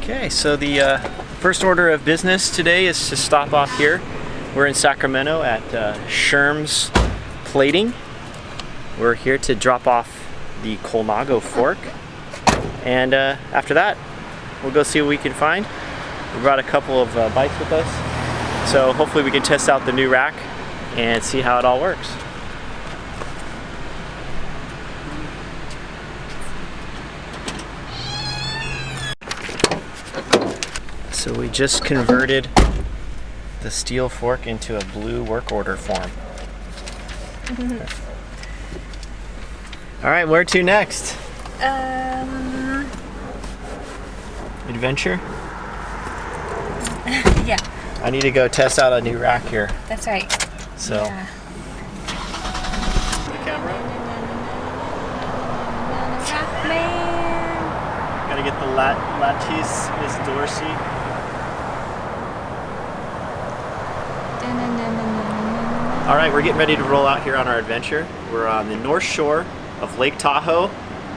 Okay, so the first order of business today is to stop off here. We're in Sacramento at Sherm's Plating. We're here to drop off the Colnago fork, and after that we'll go see what we can find. We brought a couple of bikes with us, so hopefully we can test out the new rack and see how it all works. So we just converted the steel fork into a blue work order form. All right, where to next? Adventure? Yeah. I need to go test out a new rack here. That's right. So. Yeah. The camera? Man. Gotta get the lattice, Miss Dorsey. All right, we're getting ready to roll out here on our adventure. We're on the north shore of Lake Tahoe,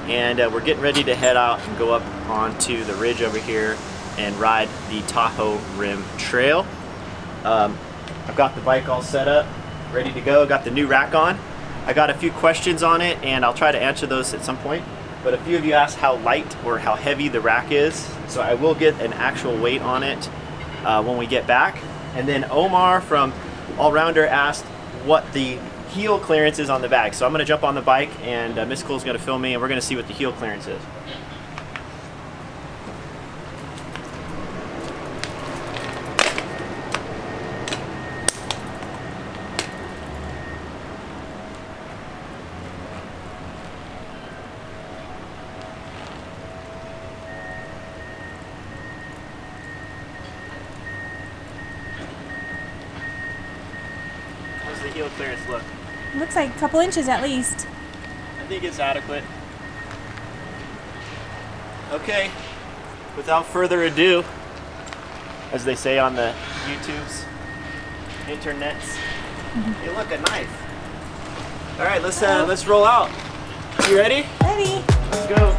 and we're getting ready to head out and go up onto the ridge over here and ride the Tahoe Rim Trail. I've got the bike all set up, ready to go. Got the new rack on. I got a few questions on it, and I'll try to answer those at some point. But a few of you asked how light or how heavy the rack is, so I will get an actual weight on it when we get back. And then Omar from All Rounder asked what the heel clearance is on the bag. So I'm going to jump on the bike, and Miss Cool's going to film me, and we're going to see what the heel clearance is. How's the heel clearance look? Looks like a couple inches at least. I think it's adequate. Okay, without further ado, as they say on the YouTubes, internets, hey look, a knife. All right, let's roll out. You ready? Ready. Let's go.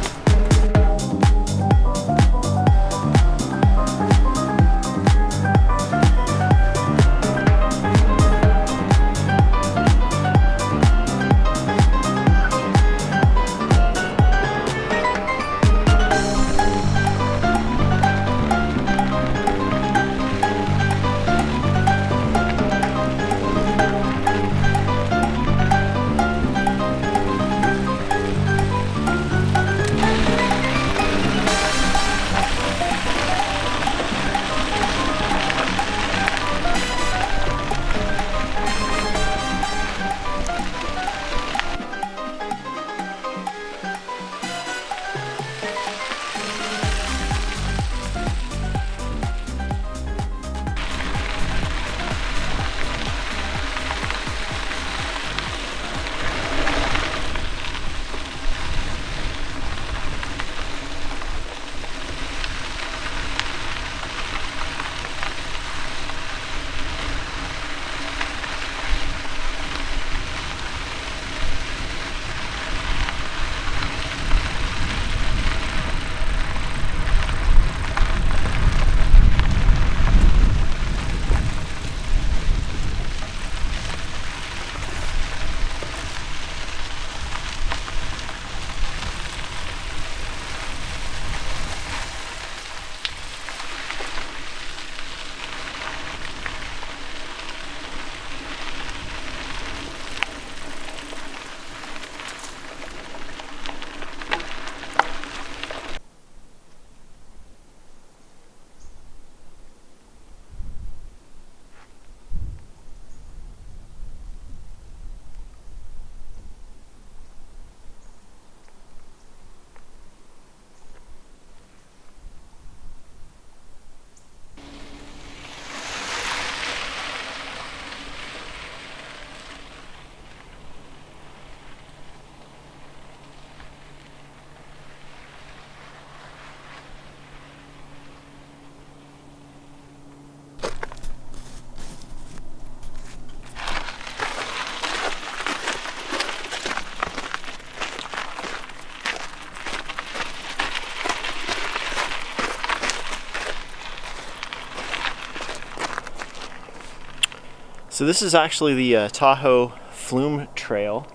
So this is actually the Tahoe Flume Trail.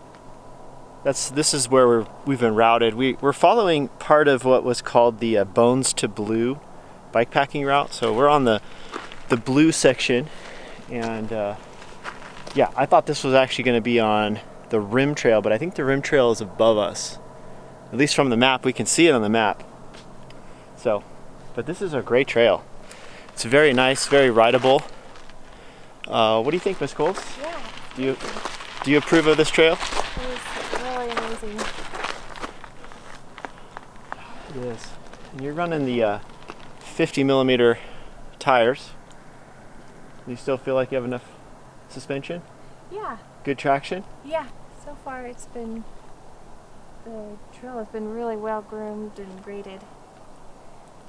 This is where we've been routed. We're following part of what was called the Bones to Blue bikepacking route. So we're on the blue section, and yeah, I thought this was actually going to be on the Rim Trail, but I think the Rim Trail is above us. At least from the map, we can see it on the map. So, but this is a great trail. It's very nice, very rideable. What do you think, Miss Coles? Yeah. Do you approve of this trail? It was really amazing. It is. And you're running the 50 millimeter tires. Do you still feel like you have enough suspension? Yeah. Good traction? Yeah. So far the trail has been really well groomed and graded.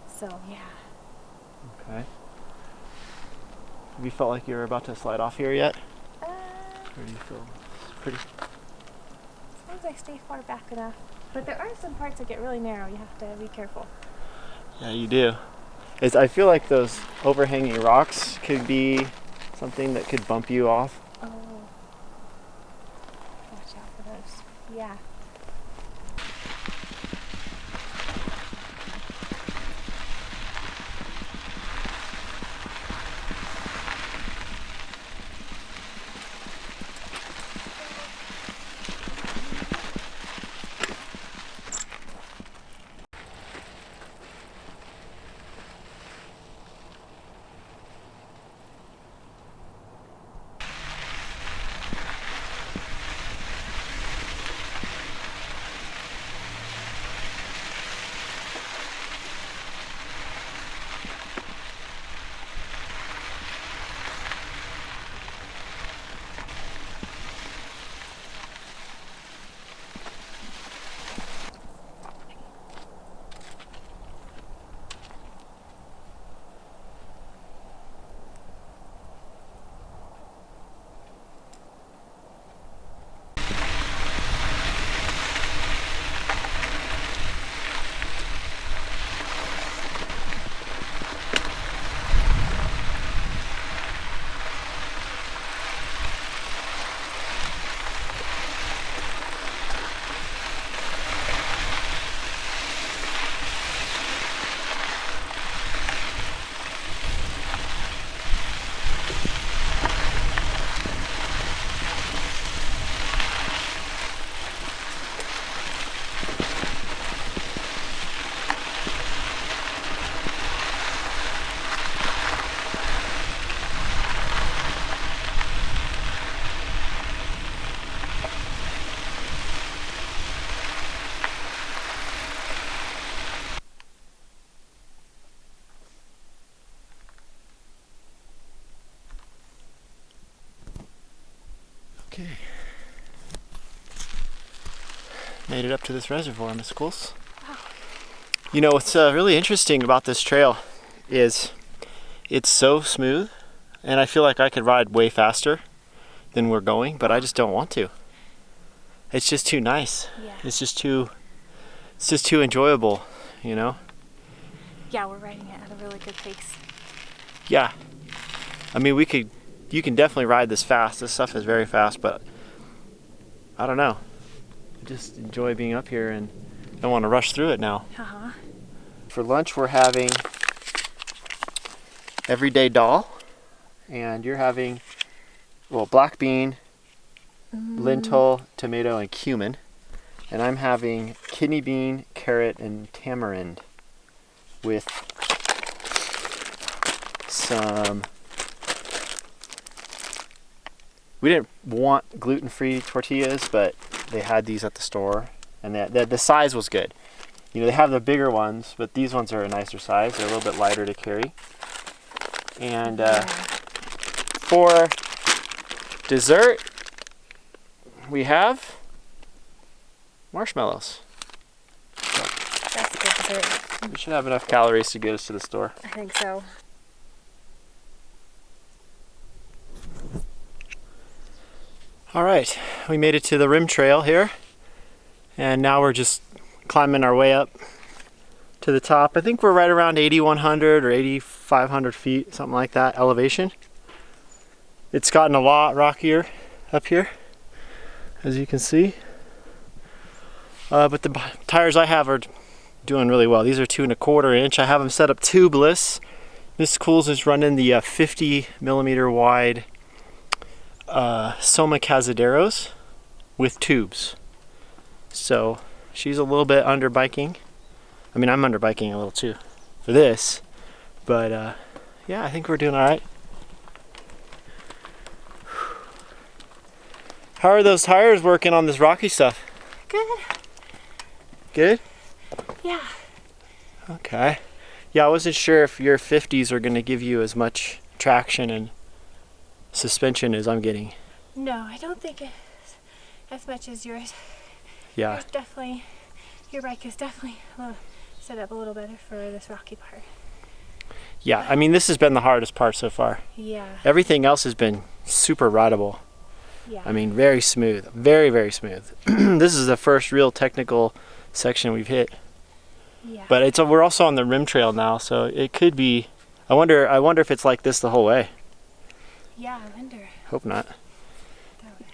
So yeah. Okay. Have you felt like you're about to slide off here yet? Or do you feel pretty? As long as I stay far back enough. But there are some parts that get really narrow. You have to be careful. Yeah, you do. I feel like those overhanging rocks could be something that could bump you off. Oh. Watch out for those. Yeah. Okay. Made it up to this reservoir, Miss Coles. Wow. You know, what's really interesting about this trail is it's so smooth, and I feel like I could ride way faster than we're going, but I just don't want to. It's just too nice. Yeah. It's just too enjoyable, you know? Yeah, we're riding it at a really good pace. Yeah. I mean, you can definitely ride this fast. This stuff is very fast, but I don't know. I just enjoy being up here and I want to rush through it now. Uh-huh. For lunch, we're having everyday dal, and you're having, well, black bean, lentil, tomato, and cumin. And I'm having kidney bean, carrot, and tamarind with some... We didn't want gluten-free tortillas, but they had these at the store, and the size was good. You know, they have the bigger ones, but these ones are a nicer size. They're a little bit lighter to carry. And for dessert, we have marshmallows. That's a good dessert. We should have enough calories to get us to the store. I think so. All right, we made it to the Rim Trail here, and now we're just climbing our way up to the top. I think we're right around 8,100 or 8,500 feet, something like that, elevation. It's gotten a lot rockier up here, as you can see. But the tires I have are doing really well. These are 2 1/4 inch. I have them set up tubeless. This Cools is running the 50 millimeter wide Soma Cazaderos with tubes. So she's a little bit under biking. I mean, I'm under biking a little too for this, but yeah, I think we're doing all right. How are those tires working on this rocky stuff? Good. Good? Yeah. Okay. Yeah, I wasn't sure if your 50s are going to give you as much traction and suspension as I'm getting. No, I don't think it's as much as yours. Yeah. Yours definitely, your bike is definitely set up a little better for this rocky part. Yeah, I mean, this has been the hardest part so far. Yeah. Everything else has been super rideable. Yeah. I mean, very smooth. Very, very smooth. This is the first real technical section we've hit. Yeah. But we're also on the rim trail now, so it could be. I wonder if it's like this the whole way. Yeah, I wonder. Hope not. That way.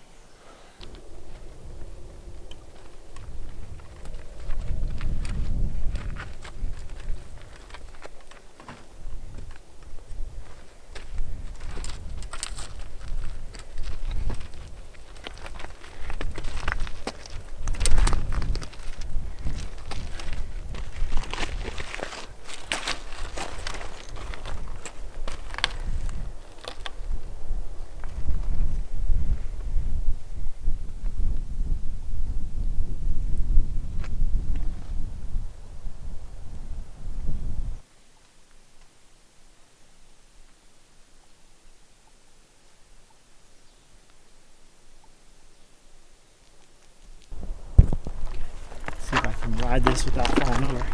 See if I can ride this without falling over.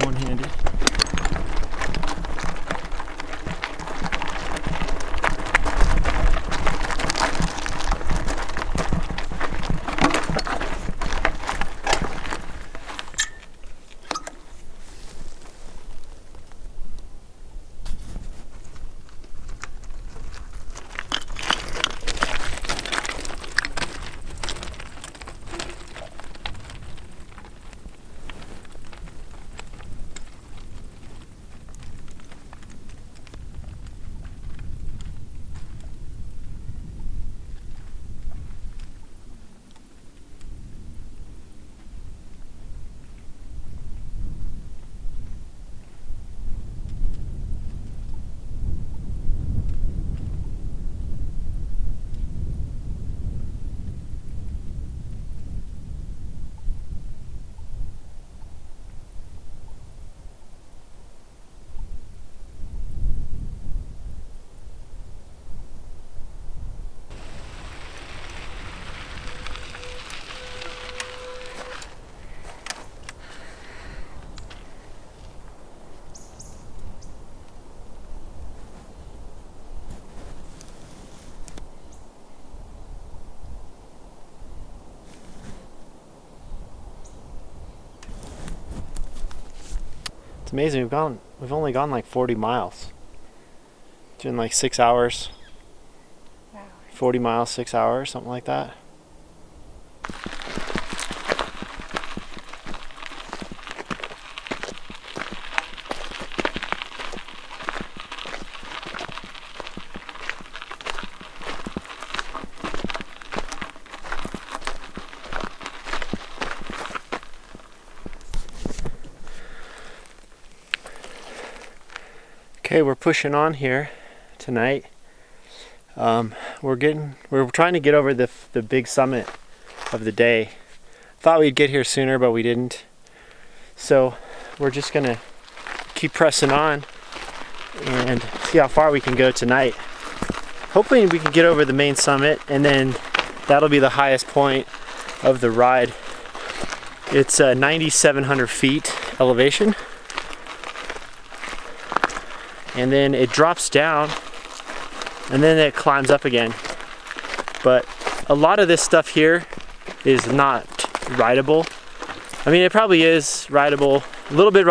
One-handed. It's amazing. We've only gone like 40 miles. Doing like 6 hours. Wow. 40 miles, 6 hours, something like that. Okay, we're pushing on here tonight. We're trying to get over the big summit of the day. Thought we'd get here sooner, but we didn't. So we're just gonna keep pressing on and see how far we can go tonight. Hopefully we can get over the main summit, and then that'll be the highest point of the ride. It's 9,700 feet elevation. And then it drops down, and then it climbs up again. But a lot of this stuff here is not rideable. I mean, it probably is rideable, a little bit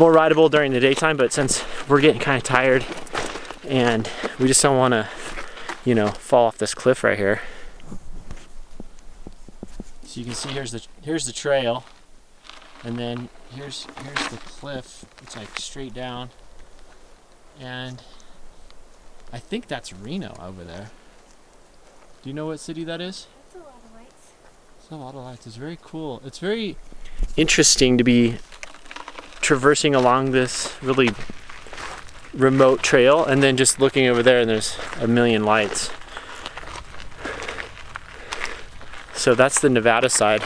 more rideable during the daytime, but since we're getting kind of tired and we just don't want to you know, fall off this cliff right here. So you can see here's the trail, and then here's the cliff. It's like straight down, and I think that's Reno over there. Do you know what city that is? That's a lot of lights. It's a lot of lights. It's very cool. It's very interesting to be traversing along this really remote trail and then just looking over there and there's a million lights. So that's the Nevada side.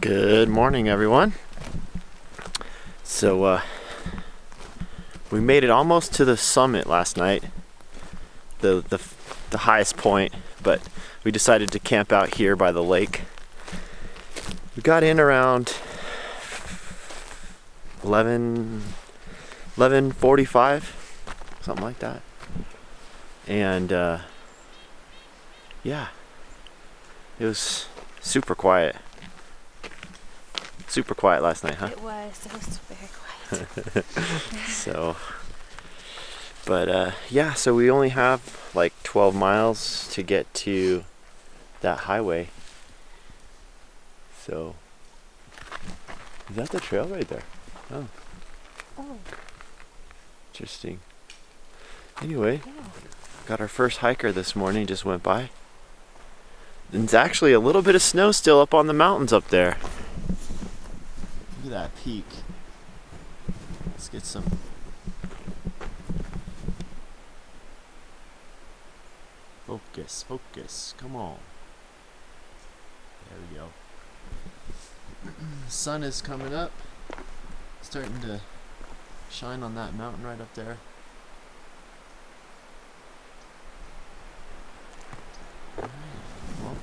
Good morning, everyone. So we made it almost to the summit last night, the highest point, but we decided to camp out here by the lake. We got in around 11:45, something like that, and yeah, it was super quiet. Super quiet last night, huh? It was very quiet. So, but yeah, so we only have like 12 miles to get to that highway. So, is that the trail right there? Oh. Oh. Interesting. Anyway, Yeah. got our first hiker this morning, just went by. There's actually a little bit of snow still up on the mountains up there. Look at that peak. Let's get some. Focus, focus, come on. There we go. The sun is coming up. Starting to shine on that mountain right up there. Alright, well,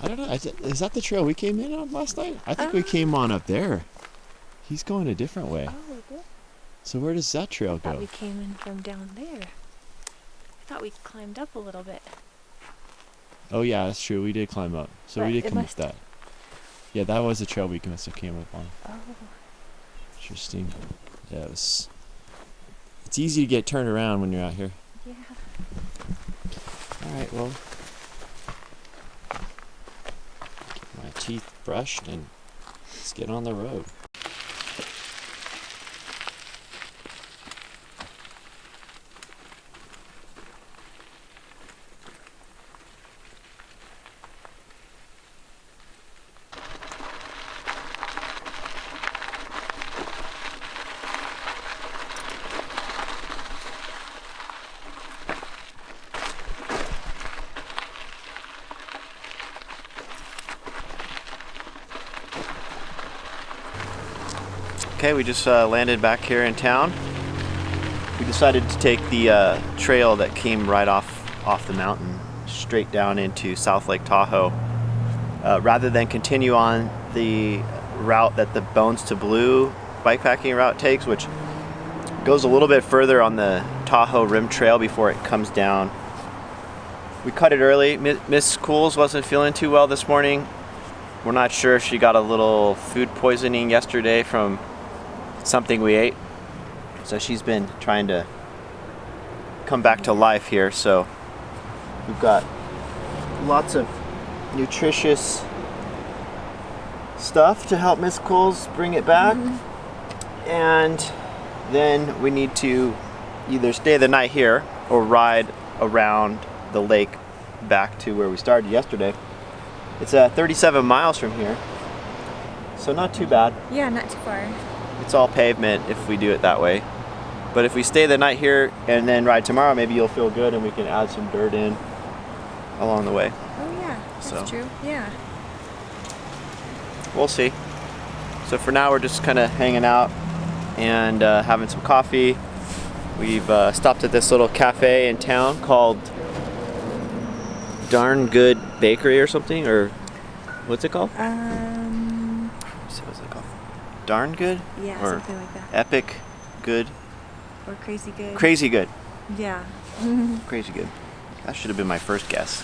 I don't know. Is that the trail we came in on last night? I think we came on up there. He's going a different way. Oh, we did? So where does that trail I thought go? we came in from down there. I thought we climbed up a little bit. Oh yeah, that's true. We did climb up. So But we did it come up must- that. Yeah, that was the trail we must have came up on. Oh. Interesting. Yeah, it's easy to get turned around when you're out here. Yeah. Alright, well. Get my teeth brushed and let's get on the road. Okay, we just landed back here in town. We decided to take the trail that came right off the mountain straight down into South Lake Tahoe, rather than continue on the route that the Bones to Blue bikepacking route takes, which goes a little bit further on the Tahoe Rim Trail before it comes down. We cut it early. Miss Cools wasn't feeling too well this morning. We're not sure if she got a little food poisoning yesterday from something we ate, so she's been trying to come back to life here. So we've got lots of nutritious stuff to help Miss Cools bring it back. And then we need to either stay the night here or ride around the lake back to where we started yesterday. It's 37 miles from here, so not too bad. Yeah, not too far. It's all pavement if we do it that way. But if we stay the night here and then ride tomorrow, maybe you'll feel good and we can add some dirt in along the way. Oh yeah, that's So. true. Yeah. We'll see. So for now we're just kind of hanging out and having some coffee We've stopped at this little cafe in town called Darn Good Bakery or something, or what's it called? What's it called? Darn Good? Yeah, or something like that. Epic Good? Or Crazy Good. Crazy Good. Yeah. Crazy Good. That should have been my first guess.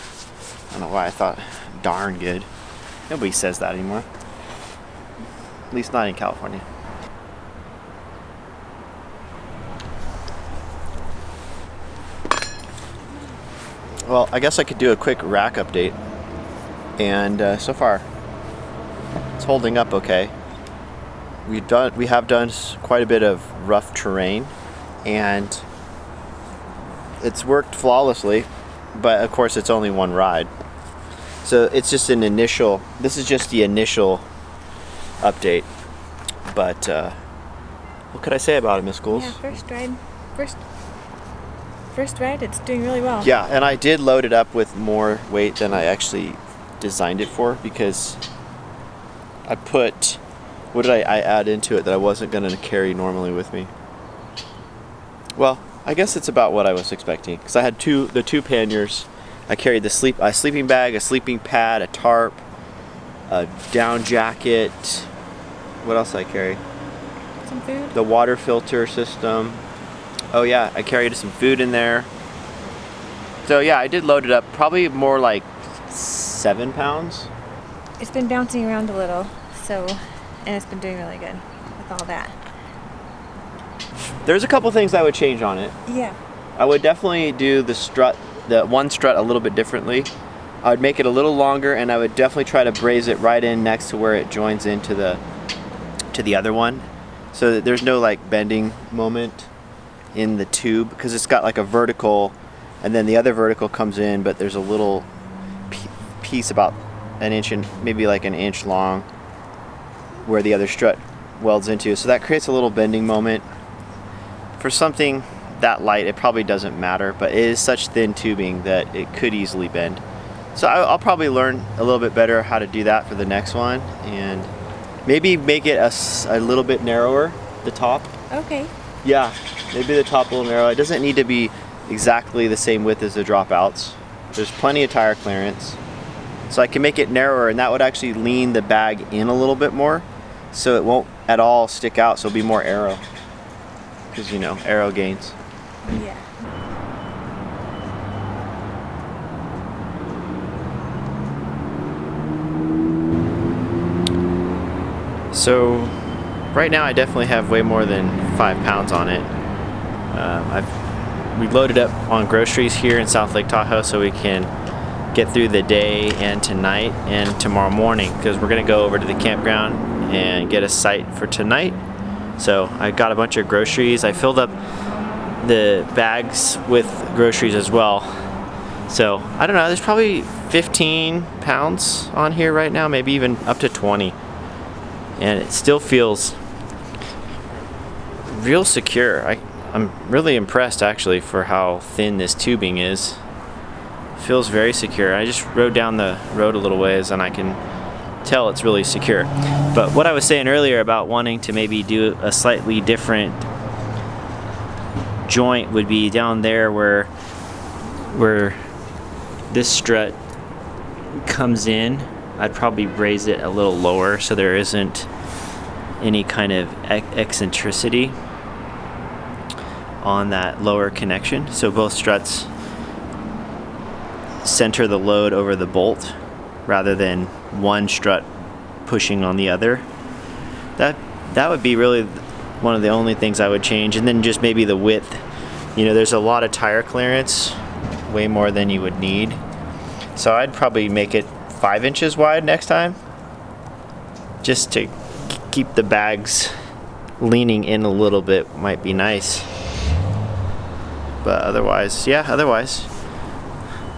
I don't know why I thought Darn Good. Nobody says that anymore. At least not in California. Well, I guess I could do a quick rack update. And so far, it's holding up okay. We have done quite a bit of rough terrain, and it's worked flawlessly. But of course, it's only one ride, so it's just an initial. This is just the initial update. But what could I say about it, Miss Schools? Yeah, first ride, it's doing really well. Yeah, and I did load it up with more weight than I actually designed it for, because I put, what did I add into it that I wasn't going to carry normally with me? Well, I guess it's about what I was expecting, because I had the two panniers. I carried a sleeping bag, a sleeping pad, a tarp, a down jacket. What else did I carry? Some food. The water filter system. Oh yeah, I carried some food in there. So yeah, I did load it up. Probably more like 7 pounds. It's been bouncing around a little, and it's been doing really good with all that. There's a couple things I would change on it. Yeah. I would definitely do the one strut a little bit differently. I would make it a little longer, and I would definitely try to braze it right in next to where it joins into the other one, so that there's no like bending moment in the tube, because it's got like a vertical, and then the other vertical comes in, but there's a little piece about an inch and maybe like an inch long where the other strut welds into, so that creates a little bending moment. For something that light, it probably doesn't matter, but it is such thin tubing that it could easily bend. So I'll probably learn a little bit better how to do that for the next one, and maybe make it a little bit narrower, the top. Okay. Yeah, maybe the top a little narrow. It doesn't need to be exactly the same width as the dropouts. There's plenty of tire clearance. So I can make it narrower, and that would actually lean the bag in a little bit more, so it won't at all stick out, so it'll be more aero. Because, you know, aero gains. Yeah. So right now I definitely have way more than 5 pounds on it. We loaded up on groceries here in South Lake Tahoe so we can get through the day and tonight and tomorrow morning, because we're gonna go over to the campground and get a site for tonight. So I got a bunch of groceries. I filled up the bags with groceries as well. So I don't know, there's probably 15 pounds on here right now, maybe even up to 20. And it still feels real secure. I'm really impressed actually for how thin this tubing is. It feels very secure. I just rode down the road a little ways and I can tell it's really secure. But what I was saying earlier about wanting to maybe do a slightly different joint would be down there where this strut comes in. I'd probably raise it a little lower so there isn't any kind of eccentricity on that lower connection. So both struts center the load over the bolt rather than one strut pushing on the other. That would be really one of the only things I would change. And then just maybe the width. You know, there's a lot of tire clearance, way more than you would need. So I'd probably make it 5 inches wide next time, just to keep the bags leaning in a little bit. Might be nice. But otherwise, I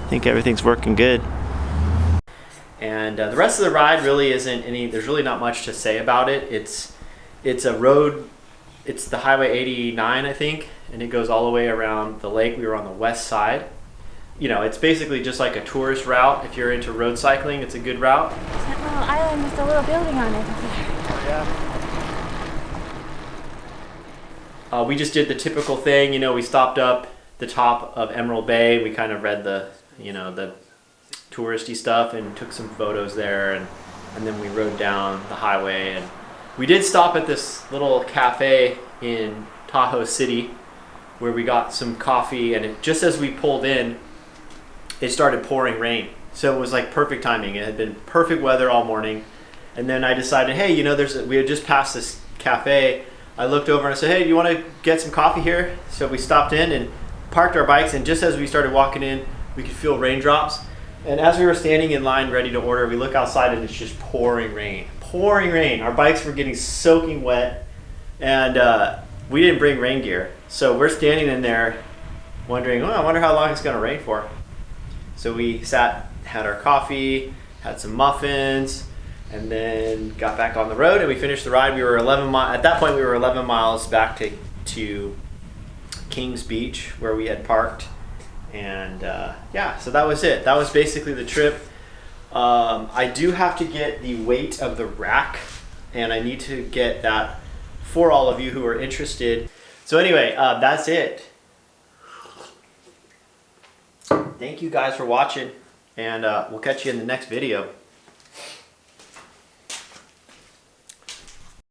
think everything's working good. And the rest of the ride really isn't there's really not much to say about it. It's a road, it's the Highway 89, I think, and it goes all the way around the lake. We were on the west side. You know, it's basically just like a tourist route. If you're into road cycling, it's a good route. That little island with the little building on it. Yeah. We just did the typical thing, you know, we stopped up the top of Emerald Bay. We kind of read the, you know, the touristy stuff and took some photos there, and then we rode down the highway. And we did stop at this little cafe in Tahoe City where we got some coffee, and just as we pulled in, it started pouring rain. So it was like perfect timing. It had been perfect weather all morning. And then I decided, hey, you know, we had just passed this cafe. I looked over and I said, hey, do you want to get some coffee here? So we stopped in and parked our bikes, and just as we started walking in, we could feel raindrops. And as we were standing in line ready to order, we look outside and it's just pouring rain. Pouring rain. Our bikes were getting soaking wet, and we didn't bring rain gear. So we're standing in there wondering, oh, I wonder how long it's going to rain for. So we sat, had our coffee, had some muffins, and then got back on the road, and we finished the ride. We were 11 miles, at that point we were 11 miles back to Kings Beach where we had parked. And yeah, so that was it. That was basically the trip. I do have to get the weight of the rack, and I need to get that for all of you who are interested. So anyway, that's it. Thank you guys for watching, and we'll catch you in the next video.